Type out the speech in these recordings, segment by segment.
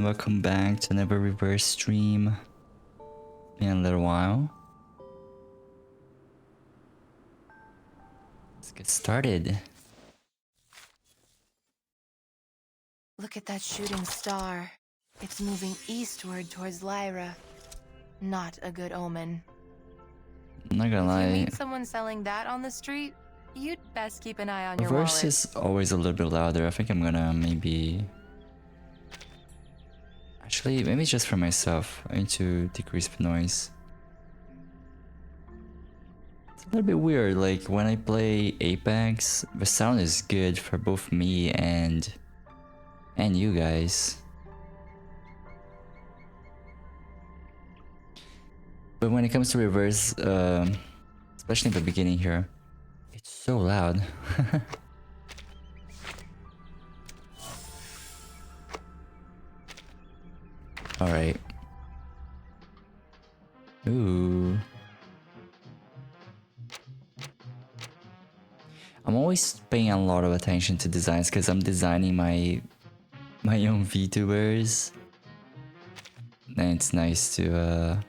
everyone, welcome back to another reverse stream. Been a little while. Let's get started. Look at that shooting star. It's moving eastward towards Lyra. Not a good omen. I'm not gonna If you lie, meet someone selling that on the street, you'd best keep an eye on your reverse wallet. is always a little bit louder. I think I'm gonna maybe... Actually, maybe just for myself. I need to decrease the noise. It's a little bit weird, like when I play Apex, the sound is good for both me and you guys. But when it comes to reverse, especially in the beginning here, it's so loud. Alright. Ooh. I'm always paying a lot of attention to designs because I'm designing my own VTubers. And it's nice to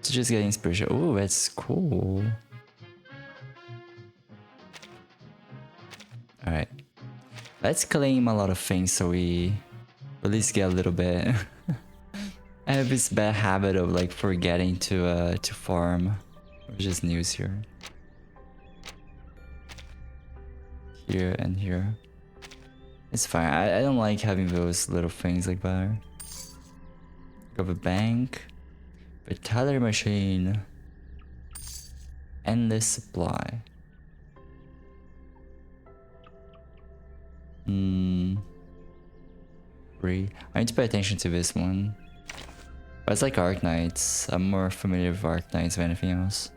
just get inspiration. Oh, that's cool. Alright. Let's claim a lot of things so we at least get a little bit. I have this bad habit of like forgetting to farm. Which is news here. Here and here. It's fine. I don't like having those little things like that. Got the bank. The teller machine. Endless supply. Free. I need to pay attention to this one. But it's like Arknights. I'm more familiar with Arknights than anything else.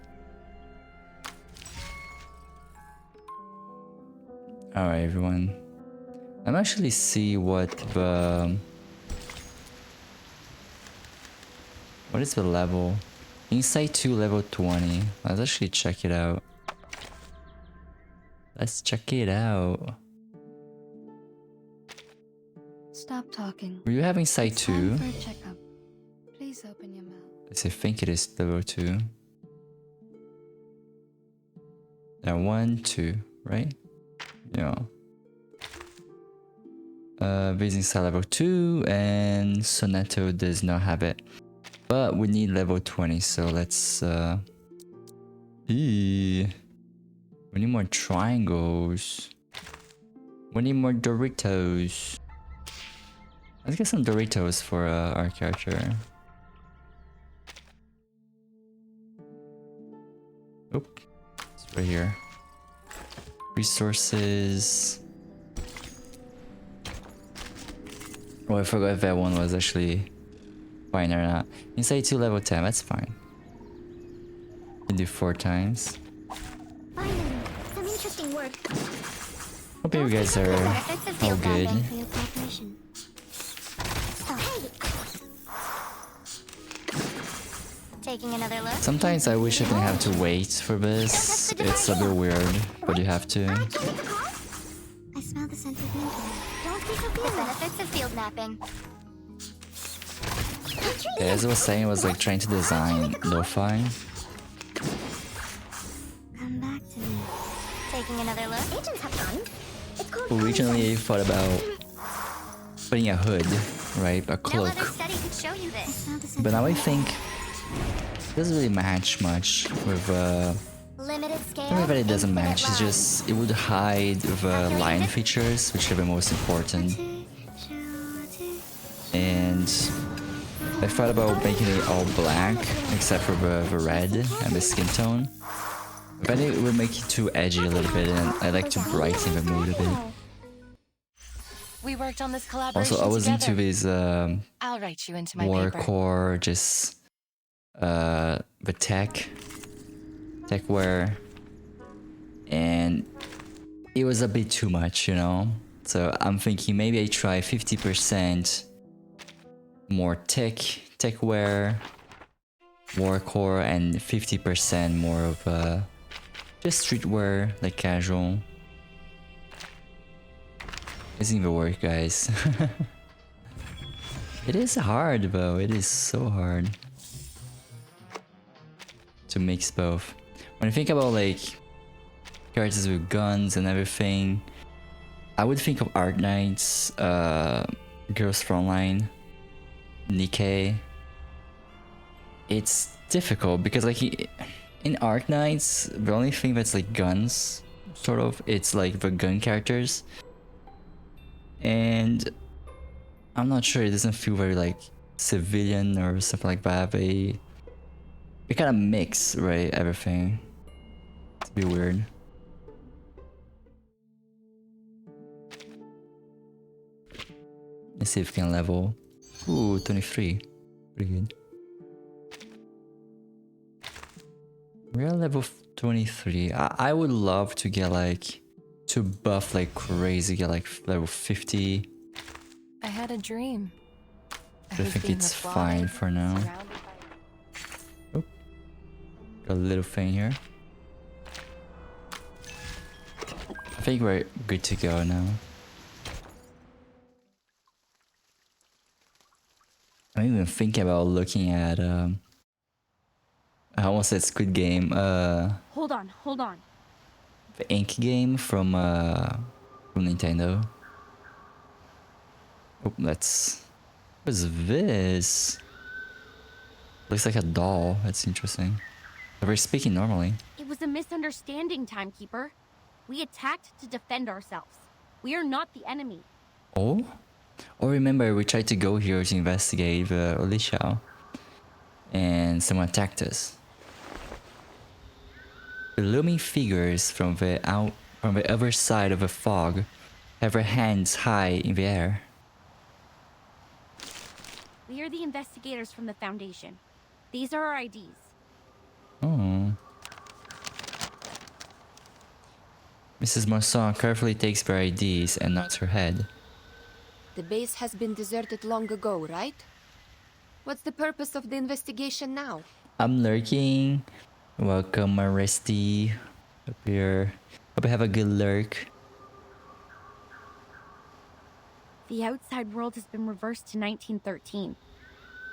Alright, everyone. Let me actually see what the... What is the level? Insight 2 level 20. Let's actually check it out. Let's check it out. Stop talking. Were you having Sight 2? Time for a checkup. Please open your mouth. I think it is level 2. Now 1, 2, right? Yeah. Visiting star level 2 and Soneto does not have it. But we need level 20, so let's we need more triangles. We need more Doritos. Let's get some Doritos for our character. Oop. It's right here. Resources. Oh, I forgot if that one was actually fine or not. Inside 2 level 10, that's fine. Can do 4 times. Finally, some interesting work. Hope you guys are all good. For your cooperation. Oh, hey. Taking another look. Sometimes I wish I didn't have to wait for this. It's a bit weird, but you have to. Can we make a call? I smell the scent of menthol. Don't be so good. The benefits of field mapping. Yeah, as I was saying, I was like trying to design lo-fi. Come back to me. Taking another look. Agents have gone. It's called Originally, I thought about putting a hood, right? A no cloak. other study could show you this. Smell the scent But now of I think it doesn't really match much with limited scale. not that it doesn't infinite match, it's love. just it would hide the line features, which are the most important. And I thought about making it all black, except for the red and the skin tone. But it would make it too edgy a little bit, and I like to brighten the mood a bit. We worked on this collaboration Also, I was together. into this I'll write you into my more paper. core, just the techwear, and it was a bit too much, you know. So I'm thinking maybe I try 50% more techwear, more core, and 50% more of just streetwear, like casual. Isn't even work, guys. It is hard, though. It is so hard to mix both. When I think about like characters with guns and everything, I would think of Arknights, Girls Frontline, Nikke. It's difficult because like in Arknights, the only thing that's like guns, sort of, it's like the gun characters. And I'm not sure, it doesn't feel very like civilian or something like that. They kind of mix, right, everything. It's a bit weird. Let's see if we can level. Ooh, 23. Pretty good. We're at level 23. I would love to get like, to buff like crazy, get like level 50. I had a dream. I think it's fine for now. Oh, got a little thing here. I think we're good to go now. I'm even thinking about looking at I almost said Squid Game, Hold on. the Ink game from Nintendo. Oh, what's this? Looks like a doll. That's interesting. We're speaking normally. It was a misunderstanding, Timekeeper. We attacked to defend ourselves. We are not the enemy. Oh? Oh, remember we tried to go here to investigate the Olishao, and someone attacked us. The looming figures from the other side of the fog have their hands high in the air. We are the investigators from the Foundation. These are our IDs. Oh. Mrs. Masson carefully takes their IDs and nods her head. The base has been deserted long ago, right? What's the purpose of the investigation now? I'm lurking. Welcome, Maristy. Up here. Hope you have a good lurk. The outside world has been reversed to 1913.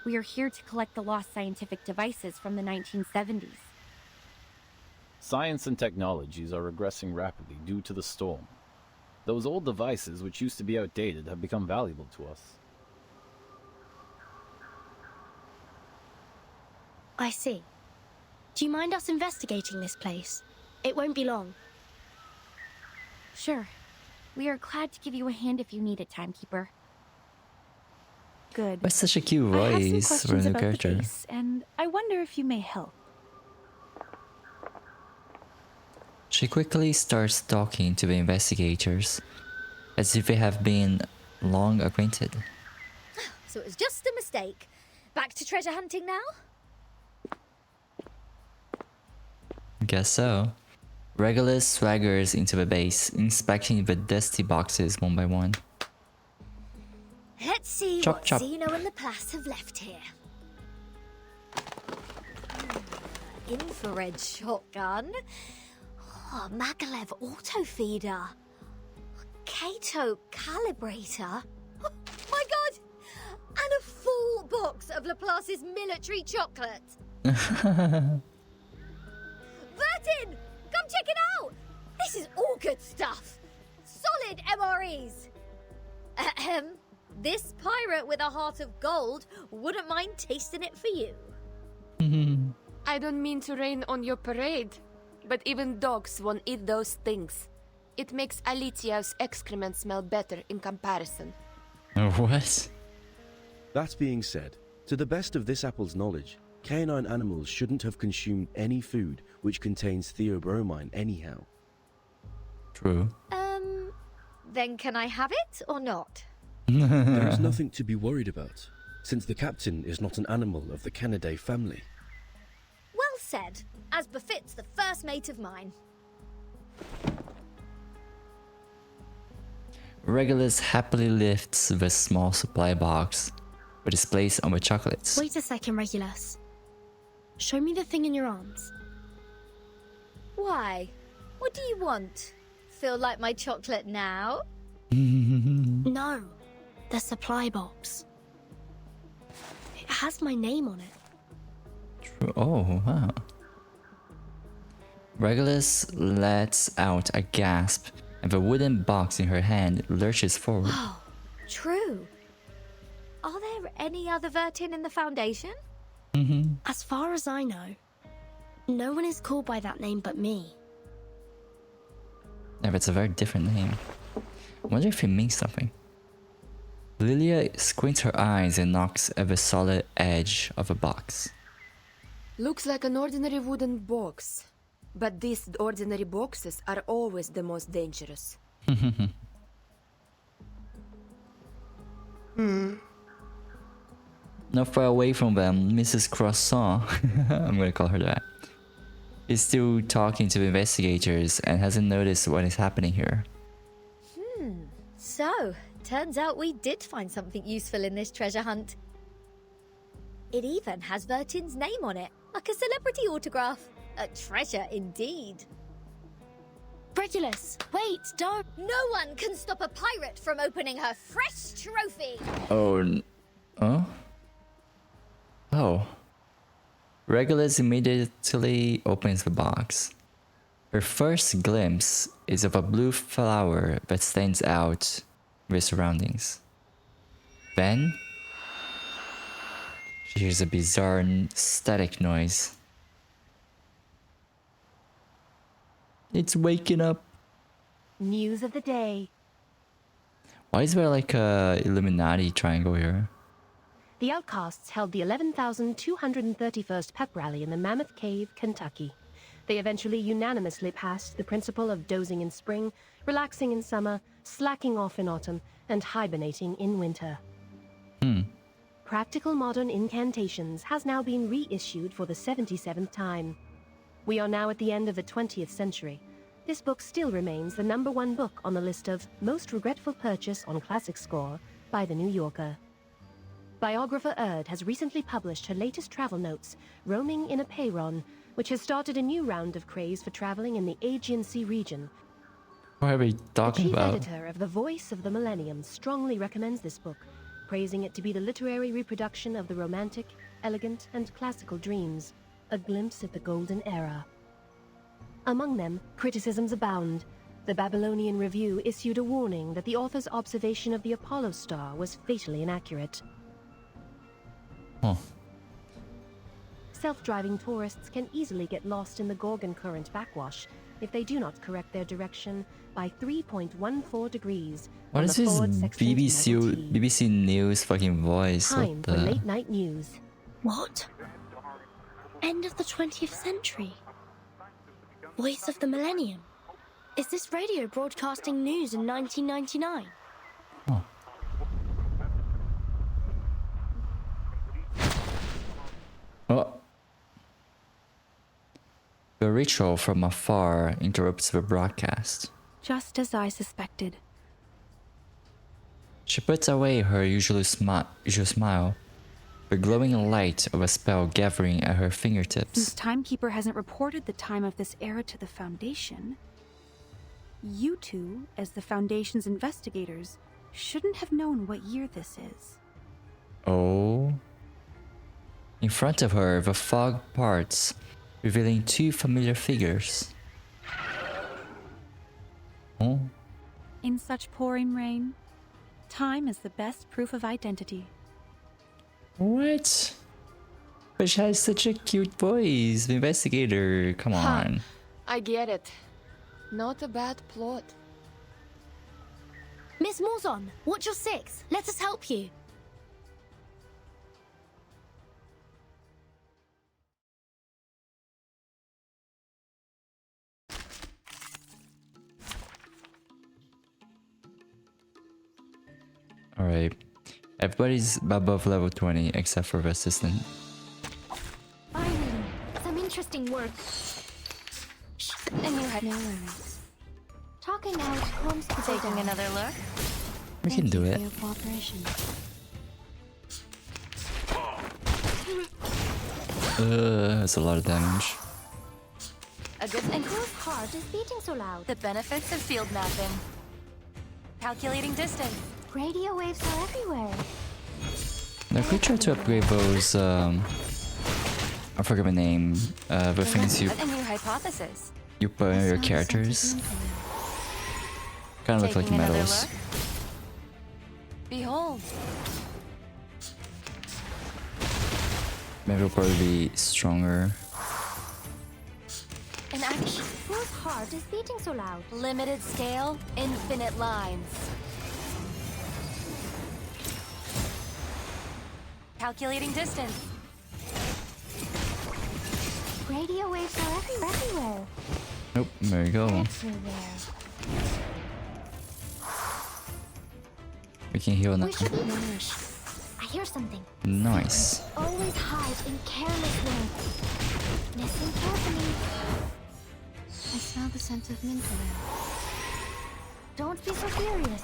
We are here to collect the lost scientific devices from the 1970s. Science and technologies are regressing rapidly due to the storm. Those old devices, which used to be outdated, have become valuable to us. I see. Do you mind us investigating this place? It won't be long. Sure. We are glad to give you a hand if you need it, Timekeeper. Good. That's such a cute I have some voice for a questions new about character. the base, and I wonder if you may help. She quickly starts talking to the investigators, as if they have been long acquainted. So it was just a mistake. Back to treasure hunting now? Guess so. Regulus swaggers into the base, inspecting the dusty boxes one by one. Let's see Chop, what chop. Zeno and Laplace have left here. Infrared shotgun. Oh, Magalev auto feeder. Kato calibrator. Oh, my god! And a full box of Laplace's military chocolate. Bertin! Come check it out! This is all good stuff. Solid MREs. Ahem. This pirate with a heart of gold wouldn't mind tasting it for you. I don't mean to rain on your parade, but even dogs won't eat those things. It makes Alitia's excrement smell better in comparison. What? That being said, to the best of this apple's knowledge, canine animals shouldn't have consumed any food which contains theobromine anyhow. True. Then can I have it or not? There is nothing to be worried about, since the captain is not an animal of the Canidae family. Well said, as befits the first mate of mine. Regulus happily lifts the small supply box, but is placed on the chocolates. Wait a second, Regulus. Show me the thing in your arms. Why? What do you want? Feel like my chocolate now? No, the supply box. has my name on it. True. Oh, wow. Regulus lets out a gasp, and the wooden box in her hand lurches forward. Oh, true. Are there any other Vertin in the Foundation? Mm-hmm. As far as I know, no one is called by that name but me. Yeah, but it's a very different name. I wonder if it means something. Lilia squints her eyes and knocks at the solid edge of a box. Looks like an ordinary wooden box. But these ordinary boxes are always the most dangerous. Not far away from them, Mrs. Croissant, I'm gonna call her that, is still talking to investigators and hasn't noticed what is happening here. So, turns out we did find something useful in this treasure hunt. It even has Vertin's name on it, like a celebrity autograph. A treasure indeed. Regulus, wait, don't. No one can stop a pirate from opening her fresh trophy. Oh? Regulus immediately opens the box. Her first glimpse is of a blue flower that stands out with her surroundings. Then, she hears a bizarre static noise. It's waking up. News of the day. Why is there like a Illuminati triangle here? The Outcasts held the 11,231st pep rally in the Mammoth Cave, Kentucky. They eventually unanimously passed the principle of dozing in spring, relaxing in summer, slacking off in autumn, and hibernating in winter. Practical Modern Incantations has now been reissued for the 77th time. We are now at the end of the 20th century. This book still remains the #1 book on the list of most regretful purchase on Classic Score by The New Yorker. Biographer Erd has recently published her latest travel notes, Roaming in a Peyron, which has started a new round of craze for traveling in the Aegean Sea region. What are we The talking chief about? editor of The Voice of the Millennium strongly recommends this book, praising it to be the literary reproduction of the romantic, elegant, and classical dreams, a glimpse at the golden era. Among them, criticisms abound. The Babylonian Review issued a warning that the author's observation of the Apollo star was fatally inaccurate. Huh. Self-driving tourists can easily get lost in the Gorgon Current backwash if they do not correct their direction by 3.14 degrees. What on is the this forward section Model T. BBC News fucking voice? Time What for the? late-night news. What? End of the 20th century? Voice of the Millennium? Is this radio broadcasting news in 1999? Huh. Oh. The ritual from afar interrupts the broadcast. Just as I suspected. She puts away her usual smile, the glowing light of a spell gathering at her Since fingertips. Timekeeper hasn't reported the time of this era to the Foundation, you two, as the Foundation's investigators, shouldn't have known what year this is. Oh. In front of her, the fog parts, revealing two familiar figures. Oh. In such pouring rain, time is the best proof of identity. What? But she has such a cute voice. The investigator, come on. I get it. Not a bad plot. Miss Morzon, watch your six. Let us help you. Alright. Everybody's above level 20 except for the assistant. Finally, some interesting work. And you had No worries. Talking out calms people taking down. another look? We can do For it. your cooperation. That's a lot of damage. A good And whose heart is beating so loud? The benefits of field mapping. Calculating distance. Radio waves are everywhere. Now could try to upgrade those, I forgot the name, the things you A new hypothesis. put in your characters. Kind of look like Taking another medals. look? Behold. Maybe it'll probably be stronger. An action. Whose heart is beating so loud? Limited scale, infinite lines. Calculating distance. Radio waves are everywhere. Nope, there you go. Everywhere. We can heal now. We shouldn't rush. I hear something. Nice. Always hide in careless ways. Listen carefully. I smell the scent of mint oil. Don't be so furious.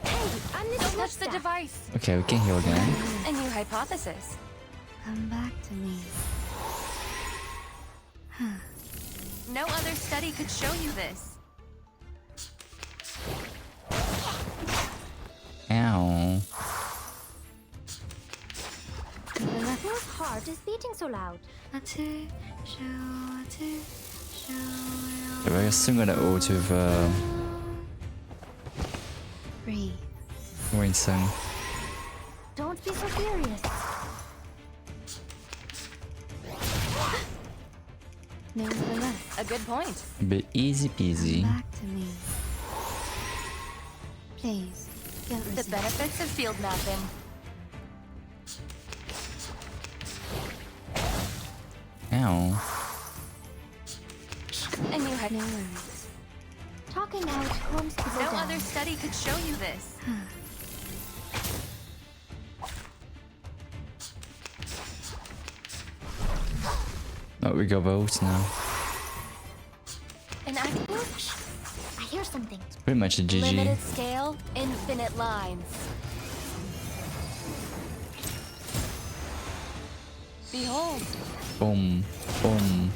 Hey, I'm this Don't touch the Nutstack. device. Okay, we can heal again. A new hypothesis. Come back to me. No other study could show you this. Ow. Whose heart is beating so loud? Yeah, we're soon gonna go to the Breathe. Winston. Don't be so furious. Nevertheless, A good point. A bit easy peasy. come back to me. Please, don't The resist. benefits of field mapping. Ow. A new No hypothesis. worries. Talking out calms people No down. other study could show you this. Oh, we got votes now. An act. I hear something. Pretty much a GG. Limited scale, infinite lines. Behold. Boom. Boom.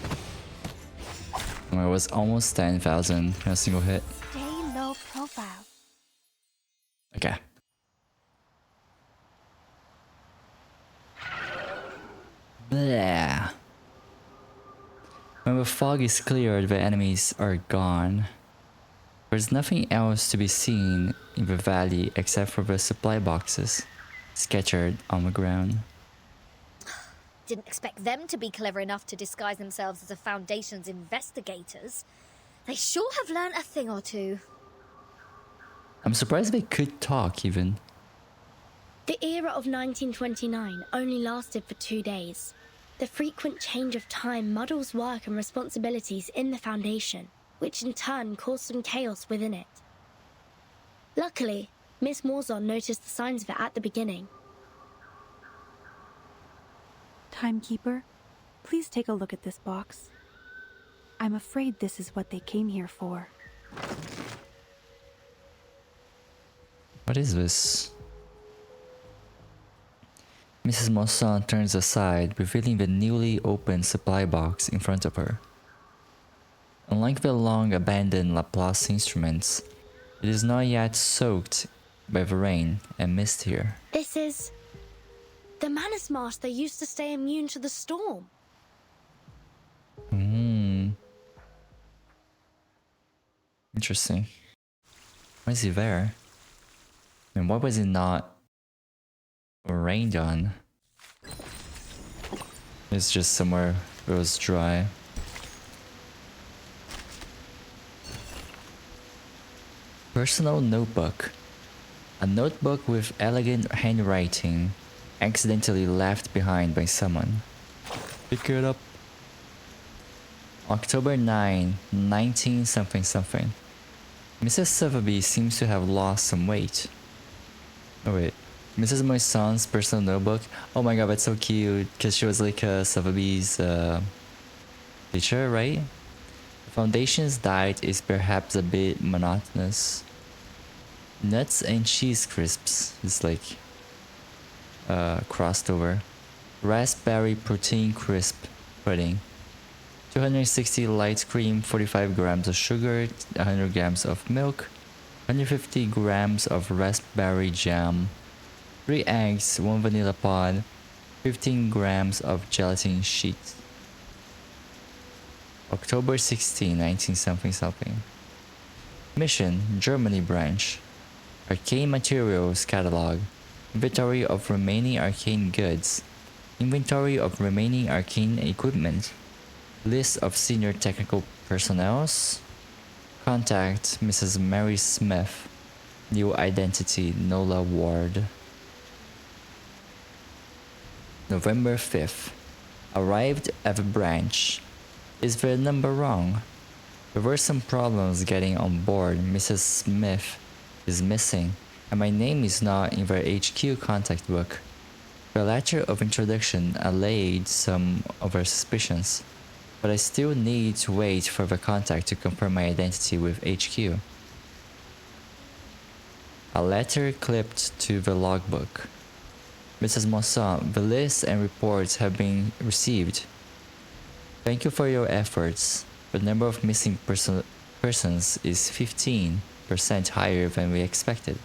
Oh, it was almost 10,000 in a single hit. Stay low profile. Okay. Blah. When the fog is cleared, the enemies are gone. There's nothing else to be seen in the valley except for the supply boxes scattered on the ground. Didn't expect them to be clever enough to disguise themselves as a Foundation's investigators. They sure have learned a thing or two. I'm surprised they could talk even. The era of 1929 only lasted for 2 days. The frequent change of time muddles work and responsibilities in the Foundation, which in turn caused some chaos within it. Luckily, Miss Morzon noticed the signs of it at the beginning. Timekeeper, please take a look at this box. I'm afraid this is what they came here for. What is this? Mrs. Morzon turns aside, revealing the newly opened supply box in front of her. Unlike the long abandoned Laplace instruments, it is not yet soaked by the rain and mist here. This is the Manus Marsh that used to stay immune to the storm. Interesting. Why is he there? I mean, why was it not rained on? It's just somewhere it was dry. Personal notebook. A notebook with elegant handwriting, accidentally left behind by someone. Pick it up. October 9, 19 something something. Mrs. Sotheby seems to have lost some weight. Oh wait, Mrs. Moissan's personal notebook. Oh my god, that's so cute, because she was like Sotheby's teacher, right? The Foundation's diet is perhaps a bit monotonous. Nuts and cheese crisps is like crossed over. Raspberry protein crisp pudding. 260 light cream, 45 grams of sugar, 100 grams of milk, 150 grams of raspberry jam, 3 eggs, 1 vanilla pod, 15 grams of gelatin sheets. October 16, 19 something something. Mission, Germany branch. Arcane materials catalog. Inventory of remaining arcane goods. Inventory of remaining arcane equipment. List of senior technical personnels. Contact Mrs. Mary Smith. New identity, Nola Ward. November 5th. Arrived at the branch. Is the number wrong? There were some problems getting on board. Mrs. Smith is missing, and my name is not in the HQ contact book. The letter of introduction allayed some of our suspicions, but I still need to wait for the contact to confirm my identity with HQ. A letter clipped to the logbook. Mrs. Moisson, the list and reports have been received. Thank you for your efforts. The number of missing persons is 15% higher than we expected.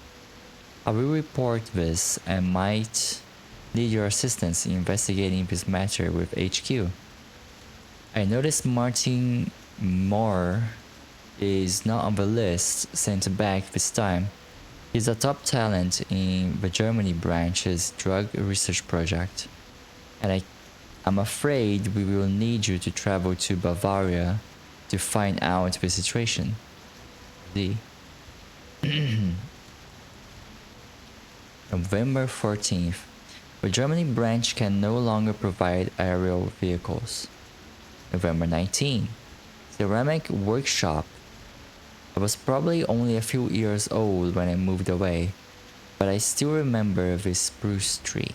I will report this and might need your assistance in investigating this matter with HQ. I noticed Martin Moore is not on the list sent back this time. He's a top talent in the Germany branch's drug research project, and I'm afraid we will need you to travel to Bavaria to find out the situation. November 14th. The Germany branch can no longer provide aerial vehicles. November 19th. Ceramic workshop. I was probably only a few years old when I moved away, but I still remember this spruce tree.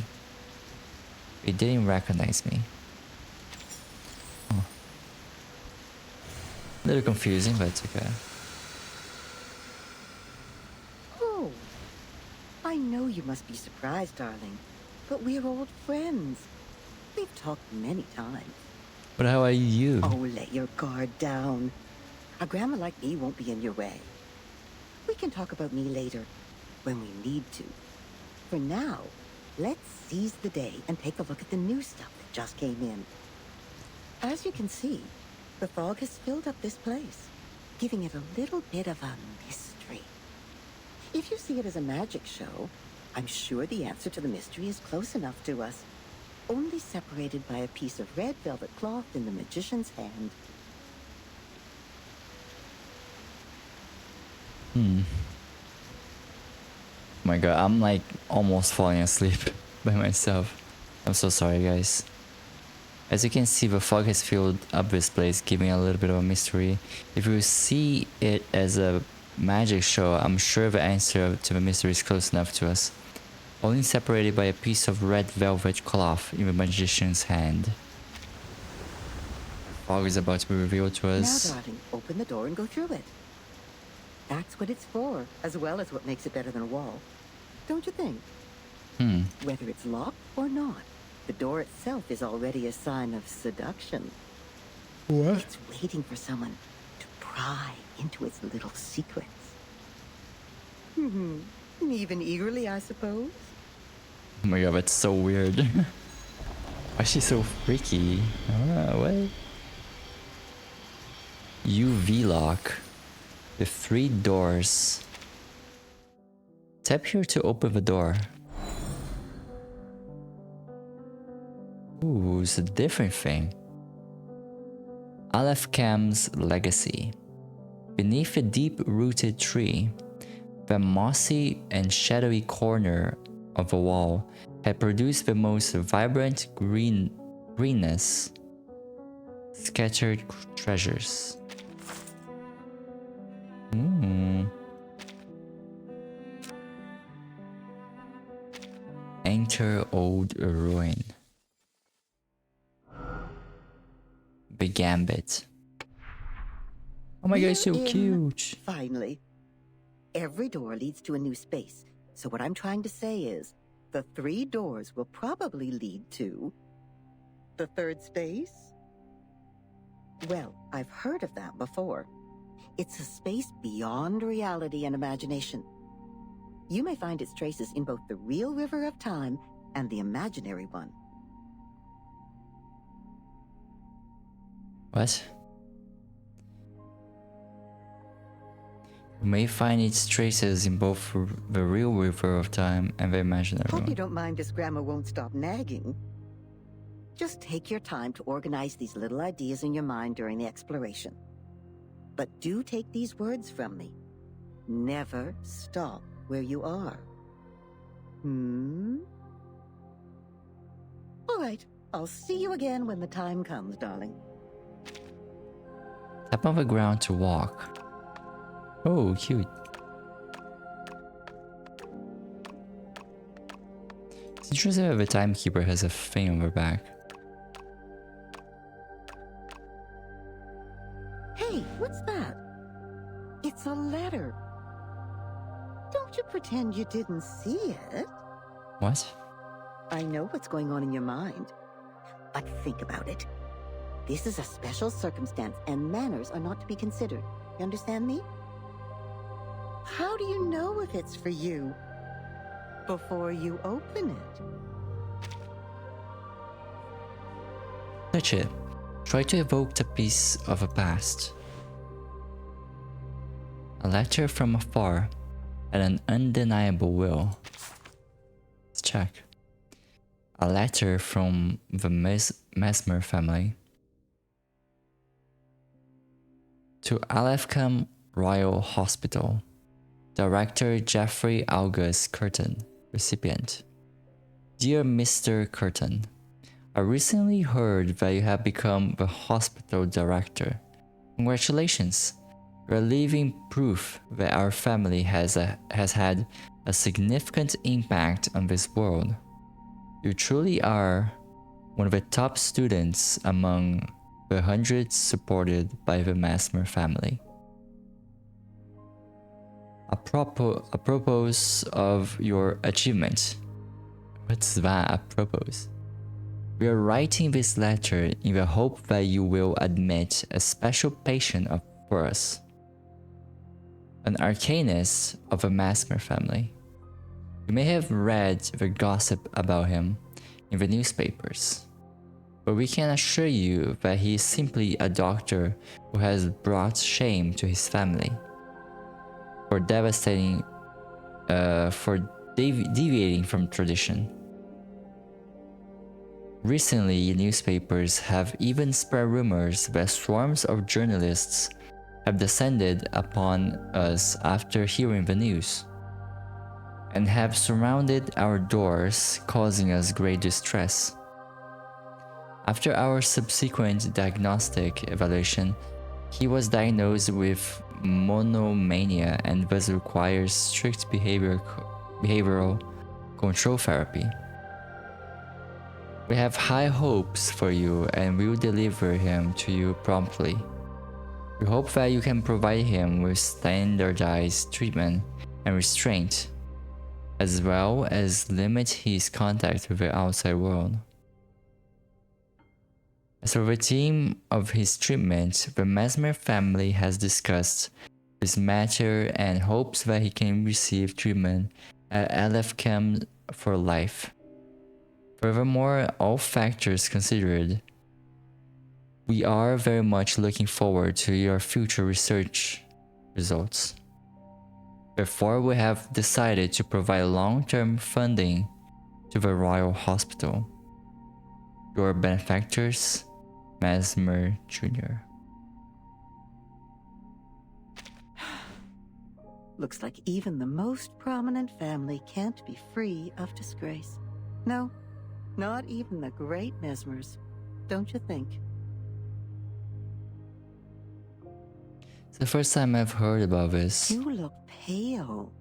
It didn't recognize me. Oh. A little confusing, but it's okay. Oh, I know you must be surprised, darling, but we're old friends. We've talked many times. But how are you? Oh, let your guard down. A grandma like me won't be in your way. We can talk about me later, when we need to. For now, let's seize the day and take a look at the new stuff that just came in. As you can see, the fog has filled up this place, giving it a little bit of a mystery. If you see it as a magic show, I'm sure the answer to the mystery is close enough to us, only separated by a piece of red velvet cloth in the magician's hand. Oh my god, I'm like almost falling asleep by myself. I'm so sorry, guys. As you can see, the fog has filled up this place, giving a little bit of a mystery. If you see it as a magic show, I'm sure the answer to the mystery is close enough to us. Only separated by a piece of red velvet cloth in the magician's hand. Fog is about to be revealed to us. Now, darling, open the door and go through it. That's what it's for, as well as what makes it better than a wall. Don't you think? Whether it's locked or not, the door itself is already a sign of seduction. What? It's waiting for someone to pry into its little secrets. Even eagerly, I suppose. Oh my god, that's so weird. Why is she so freaky? What? UV lock. With 3 doors. Tap here to open the door. Ooh, it's a different thing. Aleph Cam's legacy. Beneath a deep-rooted tree, the mossy and shadowy corner of the wall had produced the most vibrant greenness. Scattered treasures. Enter old ruin. The Gambit. Oh my god, it's so cute. Finally. Every door leads to a new space. So what I'm trying to say is, the 3 doors will probably lead to the 3rd space? Well, I've heard of that before. It's a space beyond reality and imagination. You may find its traces in both the real river of time and the imaginary one. What? You may find its traces in both the real river of time and the imaginary Hope one. you don't mind this grammar won't stop nagging. Just take your time to organize these little ideas in your mind during the exploration. But do take these words from me. Never stop where you are. All right, I'll see you again when the time comes, darling. Tap on the ground to walk. Oh, cute. It's interesting that the timekeeper has a thing on her back. Hey, what's that? It's a letter. Don't you pretend you didn't see it. What? I know what's going on in your mind. But think about it. This is a special circumstance and manners are not to be considered. You understand me? How do you know if it's for you before you open it? Touch it. Try to evoke the piece of a past. A letter from afar and an undeniable will. Let's check. A letter from the Mesmer family to Alefcam Royal Hospital. Director Jeffrey August Curtin. Recipient. Dear Mr. Curtin, I recently heard that you have become the hospital director. Congratulations! You are living proof that our family has had a significant impact on this world. You truly are one of the top students among the hundreds supported by the Mesmer family. Apropos of your achievement. What's that, apropos? We are writing this letter in the hope that you will admit a special patient for us. An arcanist of the Mesmer family. You may have read the gossip about him in the newspapers, but we can assure you that he is simply a doctor who has brought shame to his family for deviating from tradition. Recently, newspapers have even spread rumors that swarms of journalists have descended upon us after hearing the news, and have surrounded our doors, causing us great distress. After our subsequent diagnostic evaluation, he was diagnosed with monomania and thus requires strict behavioral control therapy. We have high hopes for you and we will deliver him to you promptly. We hope that you can provide him with standardized treatment and restraint, as well as limit his contact with the outside world. As for the theme of his treatment, the Mesmer family has discussed this matter and hopes that he can receive treatment at Alefcam for life. Furthermore, all factors considered, we are very much looking forward to your future research results. Therefore, we have decided to provide long-term funding to the Royal Hospital. Your benefactors, Mesmer Jr. Looks like even the most prominent family can't be free of disgrace. No, not even the great Mesmers, don't you think? It's the first time I've heard about this. You look pale.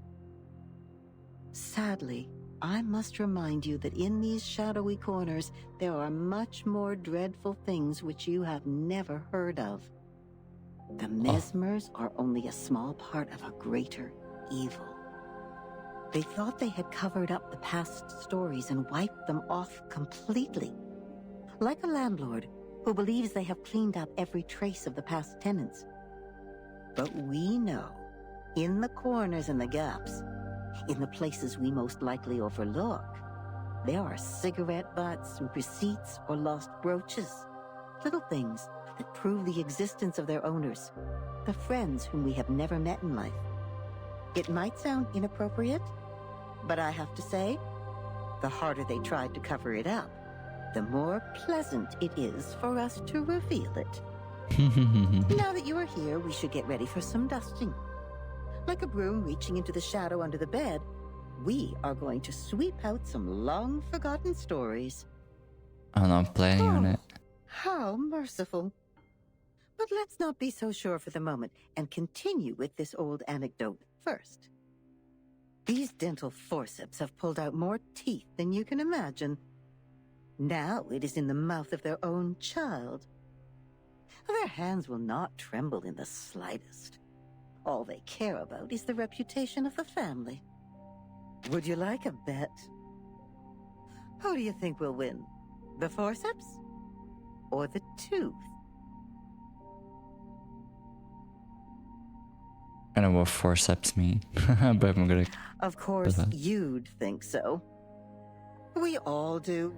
Sadly, I must remind you that in these shadowy corners, there are much more dreadful things which you have never heard of. The Mesmers are only a small part of a greater evil. They thought they had covered up the past stories and wiped them off completely. Like a landlord who believes they have cleaned up every trace of the past tenants. But we know, in the corners and the gaps, in the places we most likely overlook, there are cigarette butts and receipts or lost brooches. Little things that prove the existence of their owners, the friends whom we have never met in life. It might sound inappropriate, but I have to say, the harder they tried to cover it up, the more pleasant it is for us to reveal it. Now that you are here, we should get ready for some dusting. Like a broom reaching into the shadow under the bed, we are going to sweep out some long-forgotten stories. I'm not planning on it. How merciful. But let's not be so sure for the moment and continue with this old anecdote first. These dental forceps have pulled out more teeth than you can imagine. Now it is in the mouth of their own child. Their hands will not tremble in the slightest. All they care about is the reputation of the family. Would you like a bet? Who do you think will win? The forceps? Or the tooth? I don't know what forceps mean, but I'm gonna... Of course, you'd think so. We all do.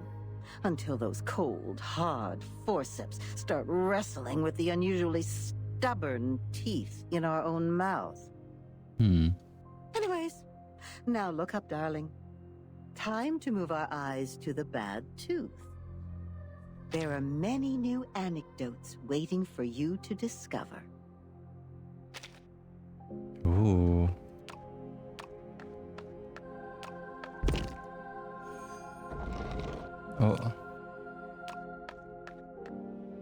Until those cold, hard forceps start wrestling with the unusually stubborn teeth in our own mouth. Anyways, now look up, darling. Time to move our eyes to the bad tooth. There are many new anecdotes waiting for you to discover. Ooh. Oh.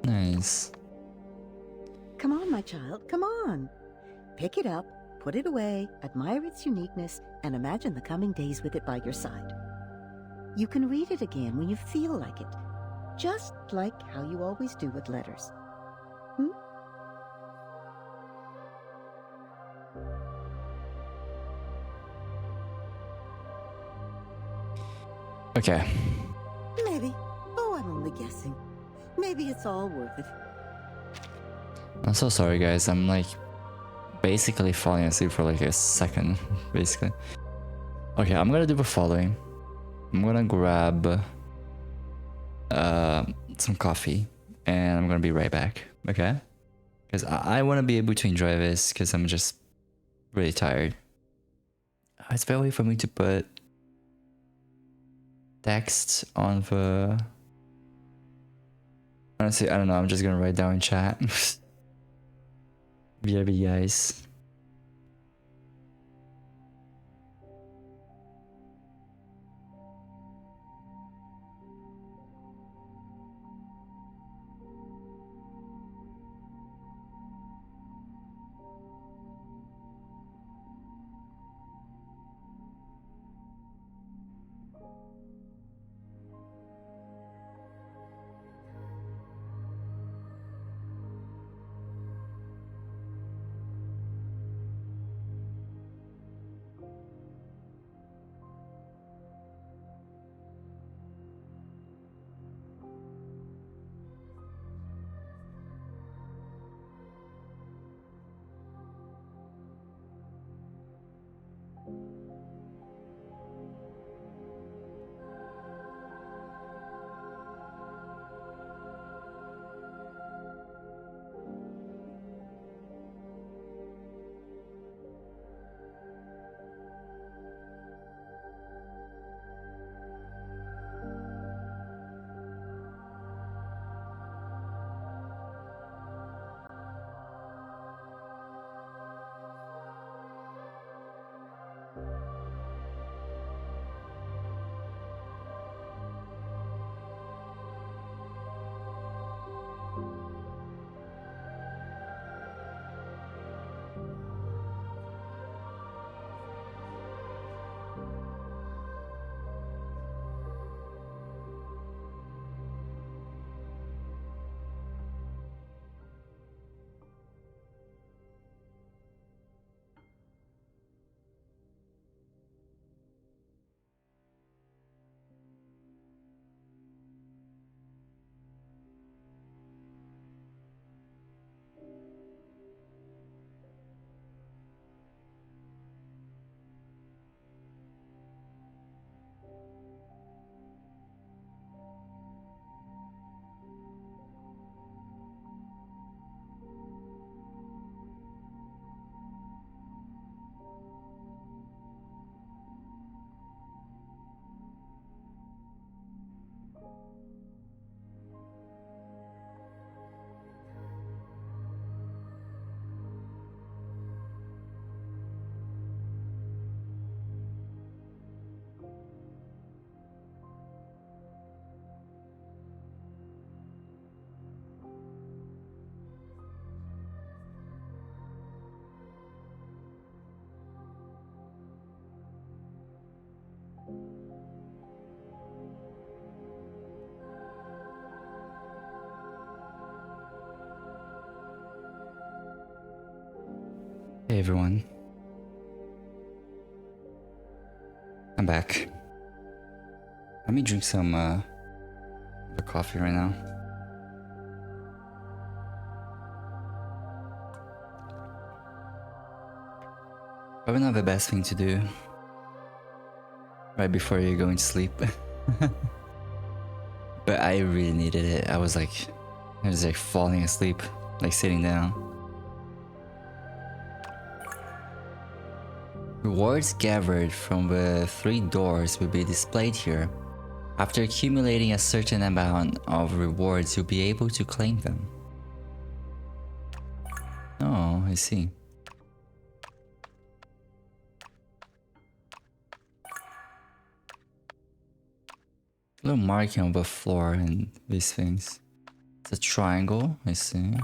Nice. Come on, my child, come on. Pick it up, put it away, admire its uniqueness, and imagine the coming days with it by your side. You can read it again when you feel like it, just like how you always do with letters. Okay. Maybe. Oh, I'm only guessing. Maybe it's all worth it. I'm so sorry, guys. I'm like basically falling asleep for like a second, basically. Okay, I'm gonna do the following. I'm gonna grab some coffee and I'm gonna be right back, okay? Because I want to be able to enjoy this because I'm just really tired. It's very way for me to put text on the... Honestly, I don't know. I'm just gonna write down in chat. BRB, guys. Hey everyone. I'm back. Let me drink some the coffee right now. Probably not the best thing to do right before you're going to sleep. But I really needed it. I was like falling asleep, like sitting down. Rewards gathered from the 3 doors will be displayed here. After accumulating a certain amount of rewards, you'll be able to claim them. Oh, I see. A little marking on the floor and these things. It's a triangle, I see.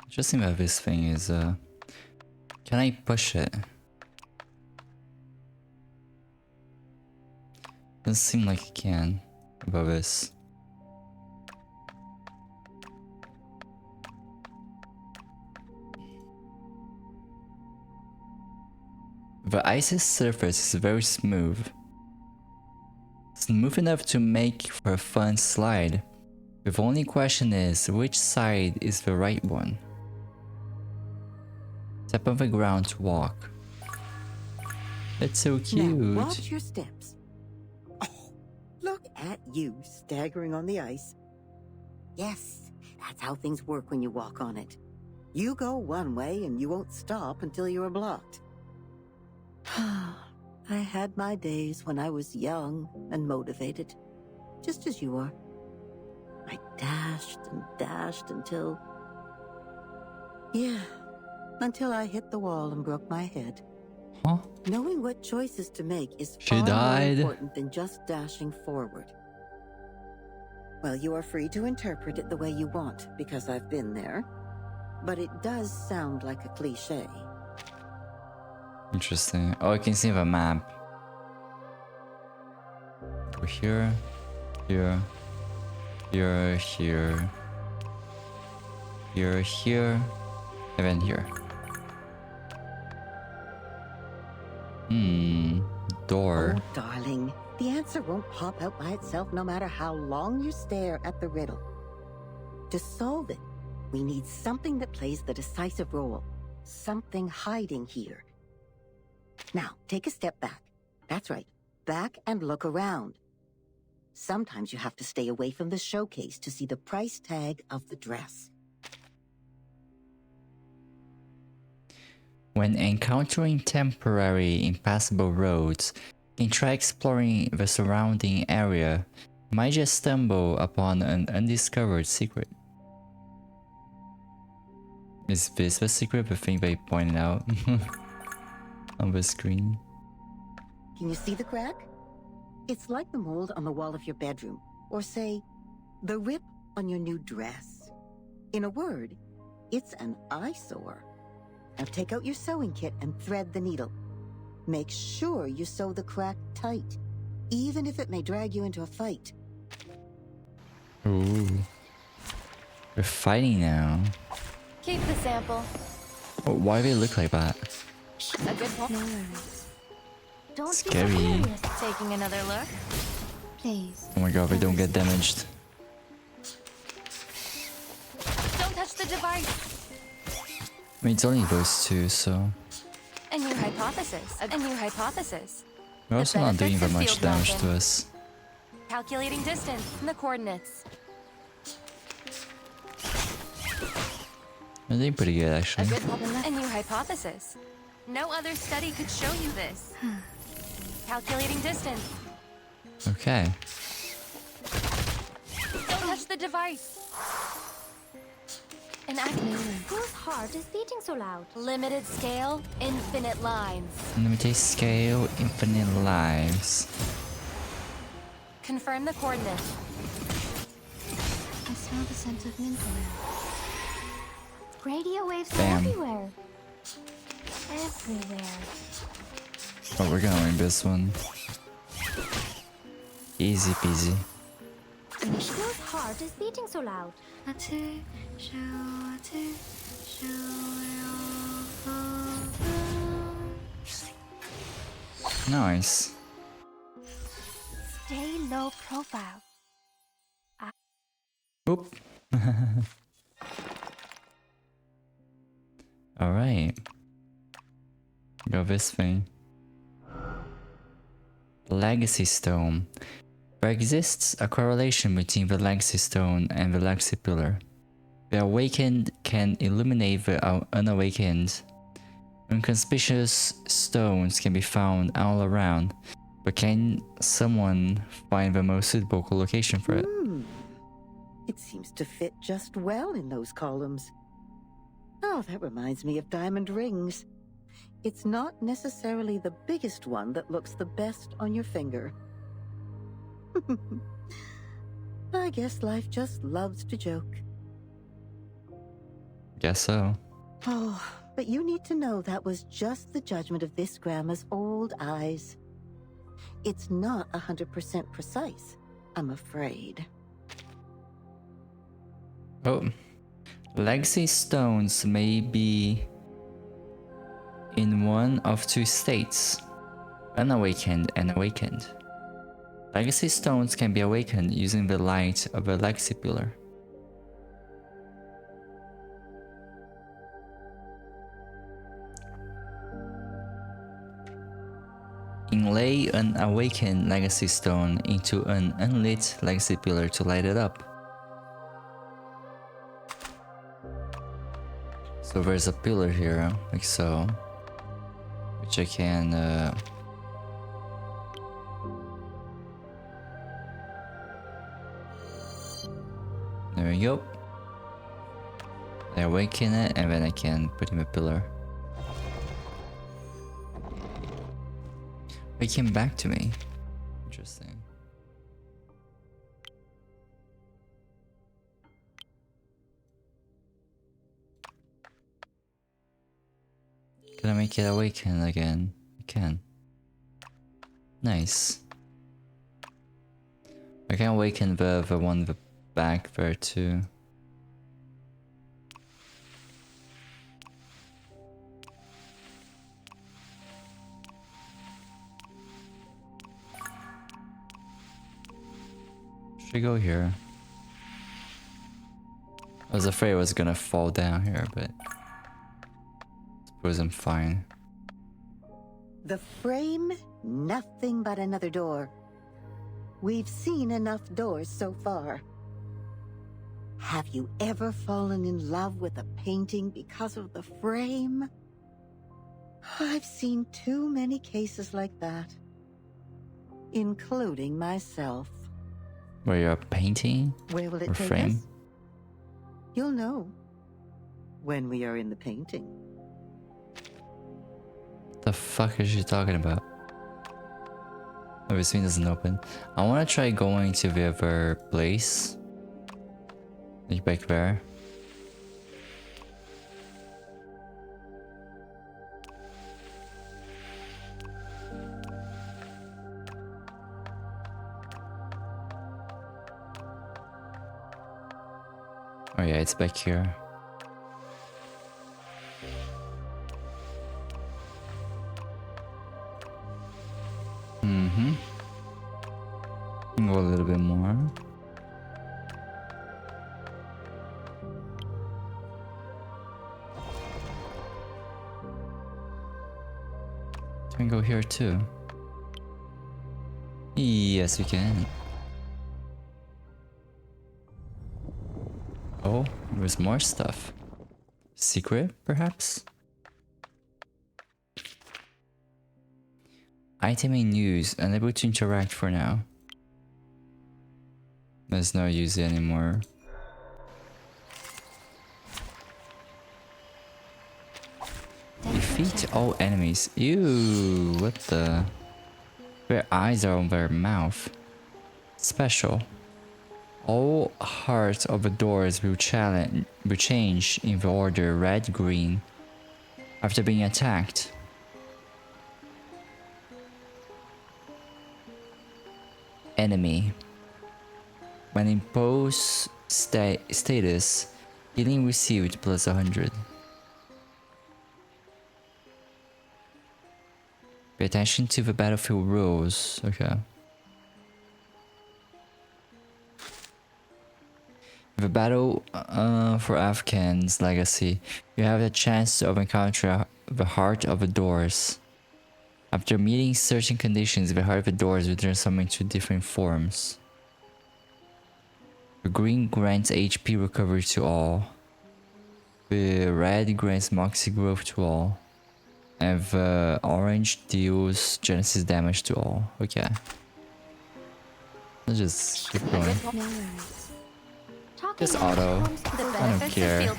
Interesting that this thing is can I push it? Doesn't seem like I can above this. The ice's surface is very smooth. Smooth enough to make for a fun slide. The only question is, which side is the right one? Step on the ground to walk. That's so cute. Now watch your steps. Oh, look at you staggering on the ice. Yes, that's how things work when you walk on it. You go one way and you won't stop until you are blocked. I had my days when I was young and motivated, just as you are. I dashed until... Yeah, until I hit the wall and broke my head. Huh? Knowing what choices to make is She far died. more important than just dashing forward. Well, you are free to interpret it the way you want, because I've been there. But it does sound like a cliché. Interesting. Oh, I can see the map. Over here, here, here, here, here, here, and then here. Door. Oh, darling, the answer won't pop out by itself no matter how long you stare at the riddle. To solve it, we need something that plays the decisive role. Something hiding here. Now, take a step back. That's right. Back and look around. Sometimes you have to stay away from the showcase to see the price tag of the dress. When encountering temporary impassable roads, you can try exploring the surrounding area. You might just stumble upon an undiscovered secret. Is this the secret, the thing they pointed out on the screen? Can you see the crack? It's like the mold on the wall of your bedroom, or say, the rip on your new dress. In a word, it's an eyesore. Now take out your sewing kit and thread the needle. Make sure you sew the crack tight, even if it may drag you into a fight. Ooh. We're fighting now. Keep the sample. Oh, why do they look like that? A good one. No worries. Don't Scary. be so curious. Taking another look? Please. Oh my god, they don't get damaged. Don't touch the device. I mean, it's only those two, so... A new hypothesis. A new hypothesis. We're also not doing that benefits of much field damage mapping. to us. Calculating distance and the coordinates. They're doing pretty good, A actually. good a new hypothesis. No other study could show you this. Calculating distance. Okay. Don't touch the device. An active. Whose heart is beating so loud? Limited scale, infinite lines. Limited scale, infinite lives. Confirm the coordinates. I smell the scent of mint oil. Radio waves are Bam. everywhere. Everywhere. Oh, we're gonna win this one. Easy peasy. Whose heart is beating so loud? Nice. Stay low profile. Oop. Alright. Go this thing. Legacy Stone. There exists a correlation between the Legacy Stone and the Legacy Pillar. The awakened can illuminate the unawakened. Inconspicuous stones can be found all around, but can someone find the most suitable location for it? It seems to fit just well in those columns. Oh, that reminds me of diamond rings. It's not necessarily the biggest one that looks the best on your finger. I guess life just loves to joke. Guess so. Oh, but you need to know that was just the judgment of this grandma's old eyes. It's not 100% precise, I'm afraid. Oh. Legacy stones may be in one of two states, unawakened and awakened. Legacy stones can be awakened using the light of a legacy pillar. Inlay an awakened legacy stone into an unlit legacy pillar to light it up. So there's a pillar here, like so, which I can there we go. I awaken it and then I can put in a pillar. It came back to me. Interesting. Can I make it awaken again? I can. Nice. I can awaken the one in the back there too. Should I go here? I was afraid I was gonna fall down here, but suppose I'm fine. The frame? Nothing but another door. We've seen enough doors so far. Have you ever fallen in love with a painting because of the frame? I've seen too many cases like that, including myself. Where you're painting? Where will it or take frame? us? You'll know when we are in the painting. The fuck is she talking about? Oh, this window doesn't open. I wanna try going to the other place. Like back there. Oh yeah, it's back here. Go a little bit more. Can we go here too? Yes, we can. Oh, there's more stuff. Secret, perhaps? Item in use, unable to interact for now. There's no use anymore. Defeat all enemies. Ew, what the? Their eyes are on their mouth. Special. All hearts of the doors will change in the order red-green after being attacked. Enemy. When in pose status, healing received plus 100. Pay attention to the battlefield rules. Okay. The battle for Afghan's legacy. You have the chance to encounter the Heart of the Doors. After meeting certain conditions, the Heart of the Doors returns some into different forms. The green grants HP recovery to all. The red grants Moxie growth to all. And the orange deals Genesis damage to all. Okay. Let's just keep going. Just auto. I don't care.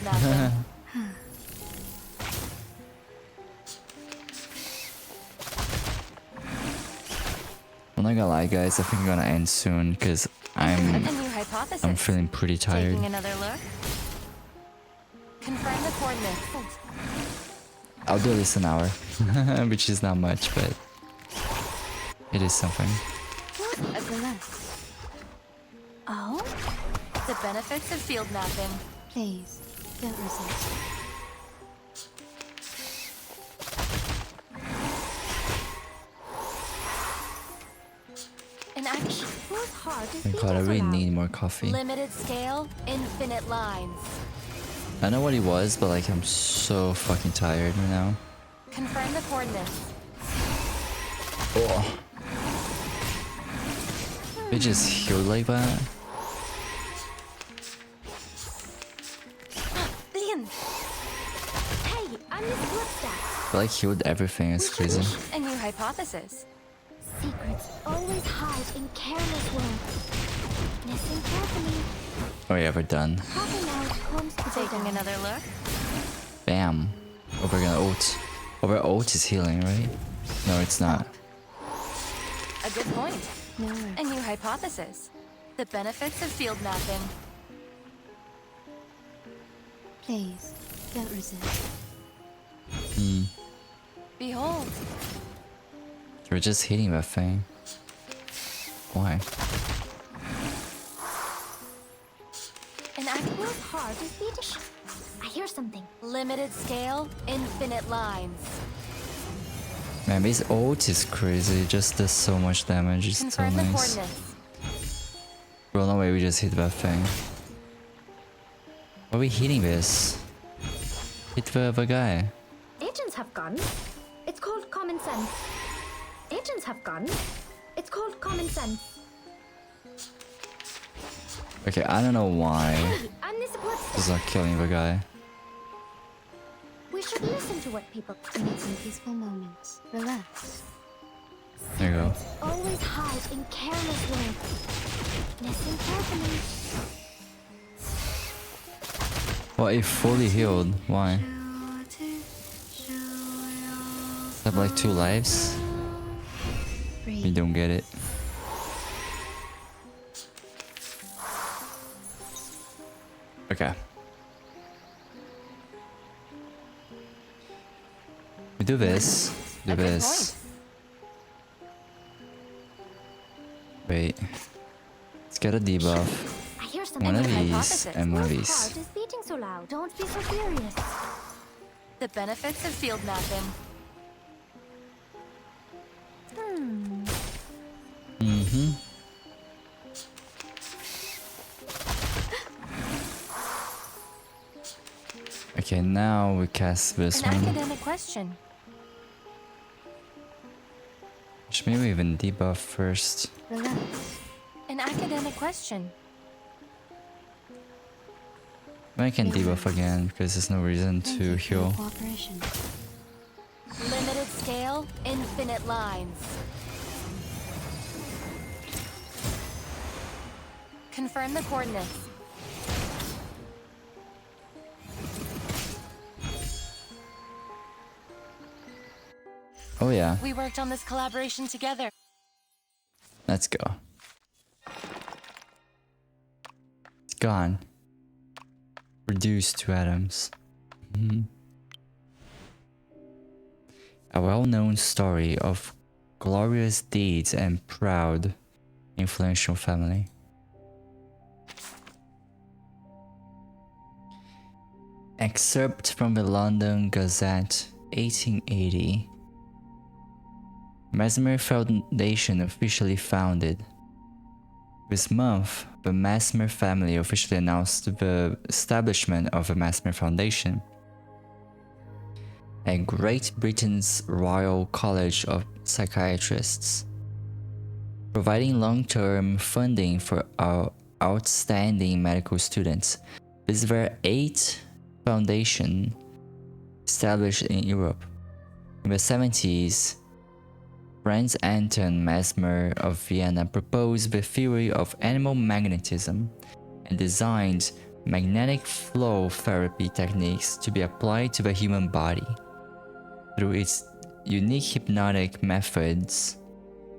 I'm not gonna lie, guys. I think I'm gonna end soon because I'm feeling pretty tired. Taking another look. Confirm the coordinates. I'll do this an hour, which is not much, but it is something. Oh? The benefits of field mapping. Please, don't resist. An action. I God, I really need more coffee. Limited scale, infinite lines. I know what it was, but like I'm so fucking tired right now. Confirm the coordinates. Oh. It just healed like that. Leon! Hey, I'm Miss Bloodstaff. But like healed everything, it's crazy. A new hypothesis. Secrets always hide in careless world. Listen carefully. Oh yeah, we're done. Popping out comes to Taking another look. Bam. Oh, we're gonna ult. Oh, our ult is healing, right? No, it's not. A good point. A new hypothesis. The benefits of field mapping. Please, don't resist. Behold. We're just hitting that thing. Why? An act Work hard is beating. I hear something. limited scale, infinite lines. Man, this ult is crazy. It just does so much damage. It's so Confirm the nice. coordinates. Bro, no way we just hit that thing. Why are we hitting this? Hit the guy. Agents have guns. It's called common sense. Agents have guns. It's called common sense. Okay, I don't know why I'm the support he's staff. not killing the guy. We should listen to what people Need some peaceful moments. Relax. There you go. always hide in careless world. Listen carefully. Well, it fully healed. Why? Have like 2 lives? You don't get it. Okay. We do this. Do A good this. Wait. Let's get a debuff. I hear something. One of new these hypothesis. and one of Your these. heart is beating so loud. Don't be so furious. The benefits of field mapping. Mm-hmm. Okay, now we cast this An one. academic question. Should maybe even debuff first. Relax. An academic question. I can debuff again because there's no reason Thank to you for your heal. cooperation. Limited scale, infinite lines. Confirm the coordinates. Oh yeah, We worked on this collaboration together. let's go. It's gone. Reduced to atoms. A well-known story of glorious deeds and proud, influential family. Excerpt from the London Gazette, 1880. Mesmer Foundation officially founded. This month, the Mesmer family officially announced the establishment of the Mesmer Foundation, a Great Britain's Royal College of Psychiatrists, providing long-term funding for our outstanding medical students. These were 8 foundations established in Europe. In the 70s, Franz Anton Mesmer of Vienna proposed the theory of animal magnetism and designed magnetic flow therapy techniques to be applied to the human body. Through its unique hypnotic methods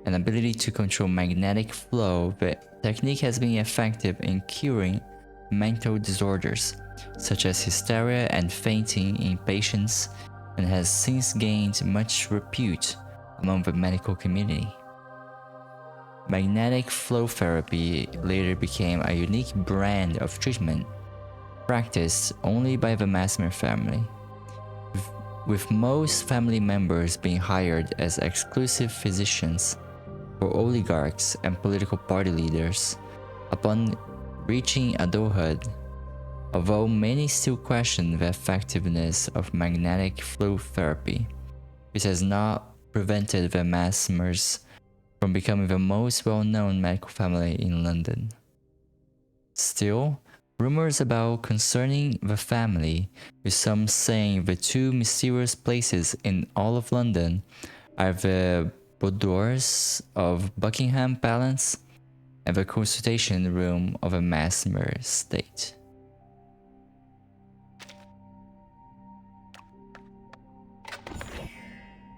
and ability to control magnetic flow, the technique has been effective in curing mental disorders such as hysteria and fainting in patients, and has since gained much repute among the medical community. Magnetic flow therapy later became a unique brand of treatment practiced only by the Mesmer family, with most family members being hired as exclusive physicians for oligarchs and political party leaders. Upon reaching adulthood, although many still question the effectiveness of magnetic flow therapy, it has not prevented the Mesmers from becoming the most well-known medical family in London. Still, rumors about concerning the family, with some saying the 2 mysterious places in all of London are the boudoirs of Buckingham Palace and the consultation room of a Mesmer estate.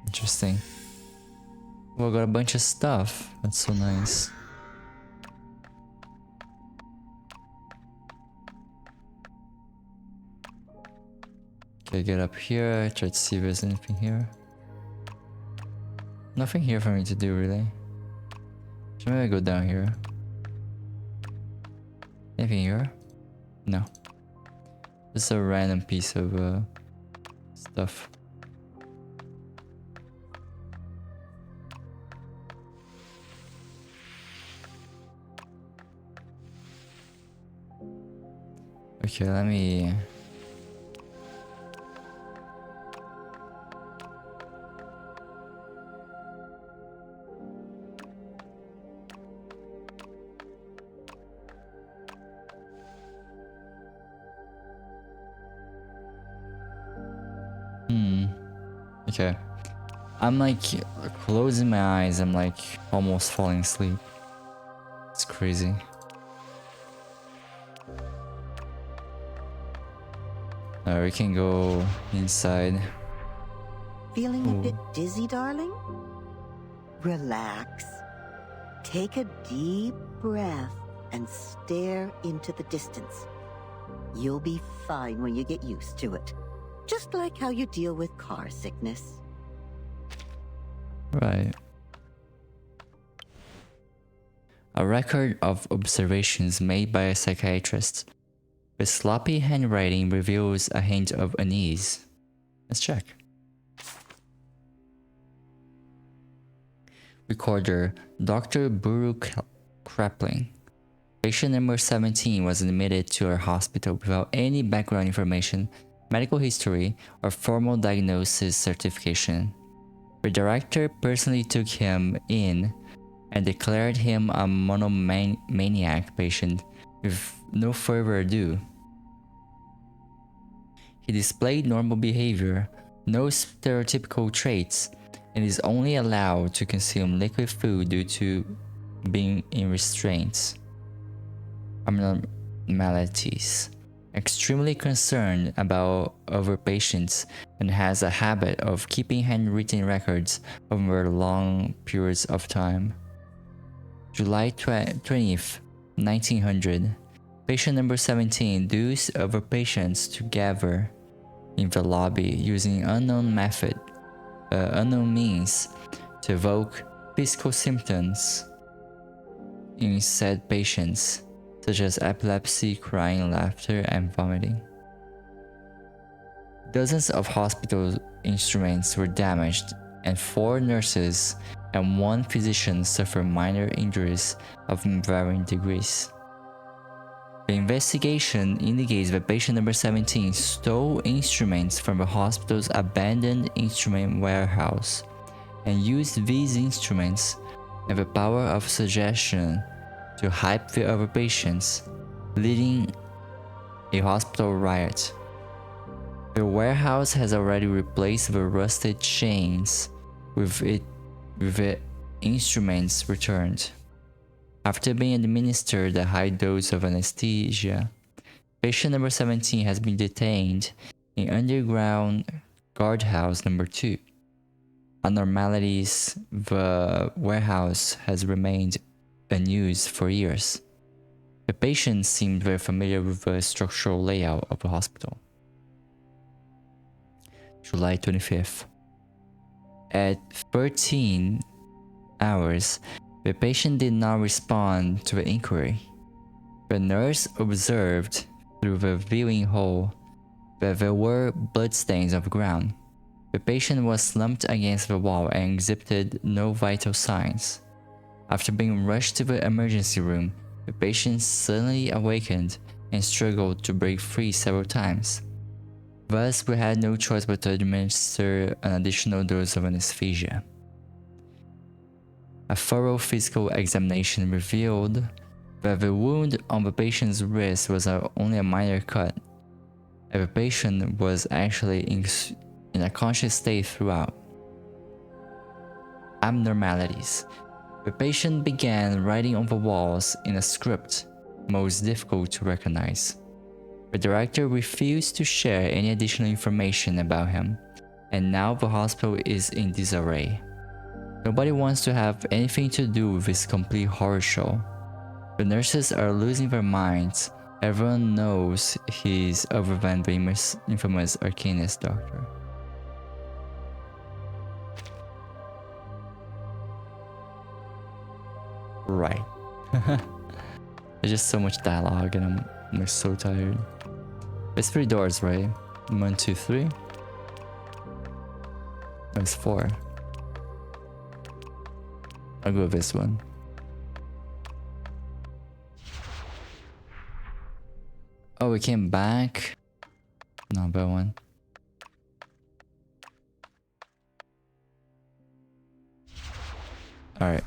Interesting. Well, got a bunch of stuff. That's so nice. Okay, get up here. Try to see if there's anything here. Nothing here for me to do, really. Should maybe go down here. Anything here? No. Just a random piece of stuff. Okay, let me... Okay. I'm like closing my eyes, I'm like almost falling asleep. It's crazy. We can go inside. Feeling a bit dizzy, darling? Relax. Take a deep breath and stare into the distance. You'll be fine when you get used to it. Just like how you deal with car sickness. Right. A record of observations made by a psychiatrist. The sloppy handwriting reveals a hint of unease. Let's check. Recorder Dr. Buru Krapling. Patient number 17 was admitted to our hospital without any background information, medical history, or formal diagnosis certification. The director personally took him in and declared him a monomaniac patient with no further ado. He displayed normal behavior, no stereotypical traits, and is only allowed to consume liquid food due to being in restraints. Abnormalities. Extremely concerned about other patients and has a habit of keeping handwritten records over long periods of time. July 20th, 1900. Patient number 17 induced other patients to gather in the lobby using unknown means to evoke physical symptoms in said patients, such as epilepsy, crying, laughter, and vomiting. Dozens of hospital instruments were damaged and 4 nurses and 1 physician suffered minor injuries of varying degrees. The investigation indicates that patient number 17 stole instruments from the hospital's abandoned instrument warehouse and used these instruments and the power of suggestion to hype the other patients, leading a hospital riot. The warehouse has already replaced the rusted chains with the instruments returned. After being administered a high dose of anesthesia, patient number 17 has been detained in underground guardhouse number 2. Abnormalities, the warehouse has remained unused for years. The patient seemed very familiar with the structural layout of the hospital. July 25th. At 13 hours, the patient did not respond to the inquiry. The nurse observed through the viewing hole that there were bloodstains on the ground. The patient was slumped against the wall and exhibited no vital signs. After being rushed to the emergency room, the patient suddenly awakened and struggled to break free several times. Thus, we had no choice but to administer an additional dose of anesthesia. A thorough physical examination revealed that the wound on the patient's wrist was only a minor cut, and the patient was actually in a conscious state throughout. Abnormalities. The patient began writing on the walls in a script most difficult to recognize. The director refused to share any additional information about him, and now the hospital is in disarray. Nobody wants to have anything to do with this complete horror show. The nurses are losing their minds. Everyone knows he's other than the infamous Arcanist doctor. Right. There's just so much dialogue and I'm like so tired. There's 3 doors, right? 1, 2, 3. There's 4. I'll go with this one. Oh, we came back. Not that one. Alright.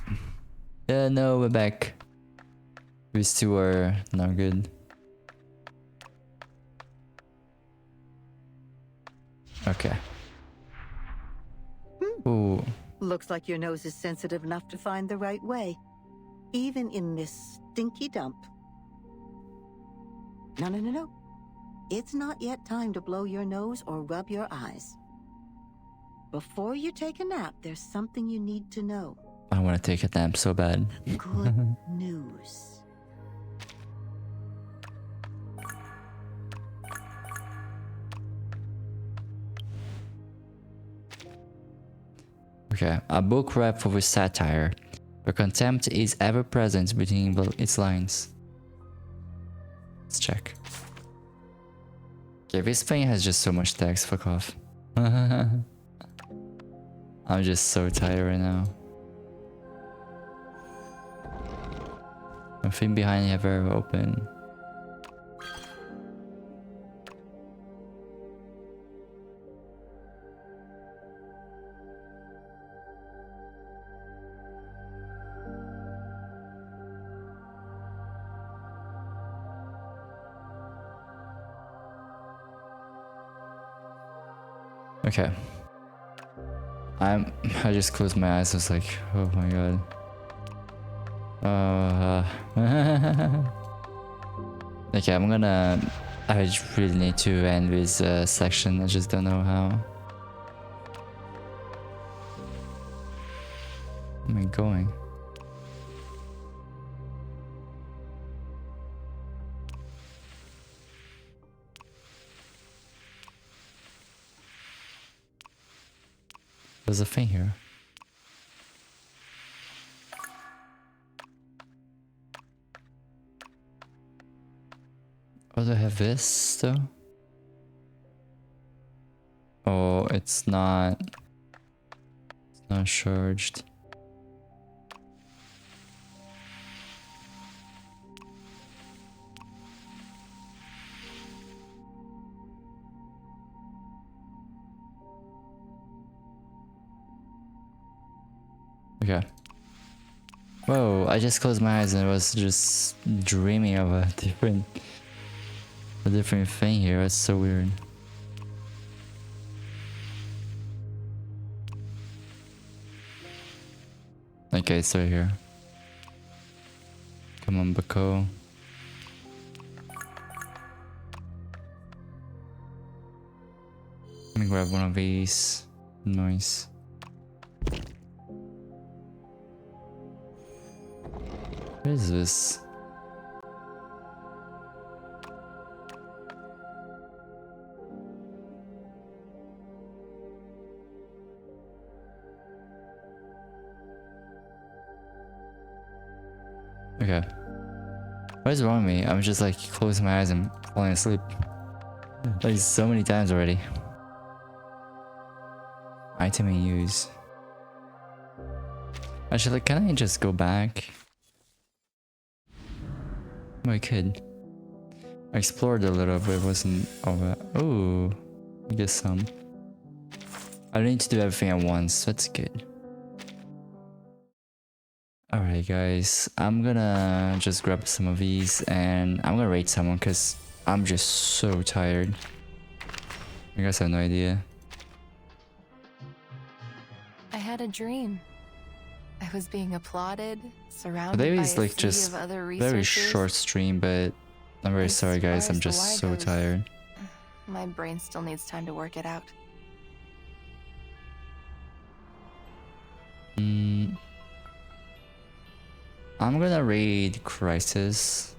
Yeah, no, we're back. These 2 are not good. Okay. Ooh. Looks like your nose is sensitive enough to find the right way, even in this stinky dump. No. It's not yet time to blow your nose or rub your eyes. Before you take a nap, there's something you need to know. I want to take a nap so bad. Good news. Okay, a book ripe for satire, where contempt is ever present between its lines. Let's check. Okay, this thing has just so much text, fuck off. I'm just so tired right now. Nothing behind you ever open. Okay. I just closed my eyes. I was like, oh my god. Okay, I just really need to end this section. I just don't know how. Where am I going? There's a thing here. Oh, do I have this though? Oh, it's not Not charged. Okay. Whoa, I just closed my eyes and I was just dreaming of a different thing here. It's so weird. Okay, it's right here. Come on, Bako. Let me grab one of these. Nice. What is this? Okay. What is wrong with me? I'm just like closing my eyes and falling asleep. Like so many times already. Item in use. Actually, can I just go back? Oh, I could. I explored a little bit, wasn't all that. Oh, I guess some. I don't need to do everything at once, that's good. Alright guys, I'm gonna just grab some of these and I'm gonna raid someone because I'm just so tired. You guys have no idea. I had a dream. I was being applauded, surrounded Today by is a like sea just of other very researchers. short stream, but I'm very As sorry guys, far I'm as the just why so goes, tired. My brain still needs time to work it out. I'm gonna raid Chris.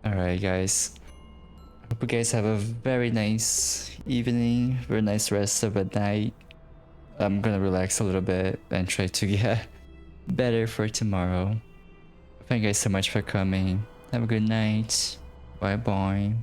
Alright guys. Hope you guys have a very nice evening, very nice rest of the night. I'm gonna relax a little bit and try to get better for tomorrow. Thank you guys so much for coming. Have a good night. Bye bye.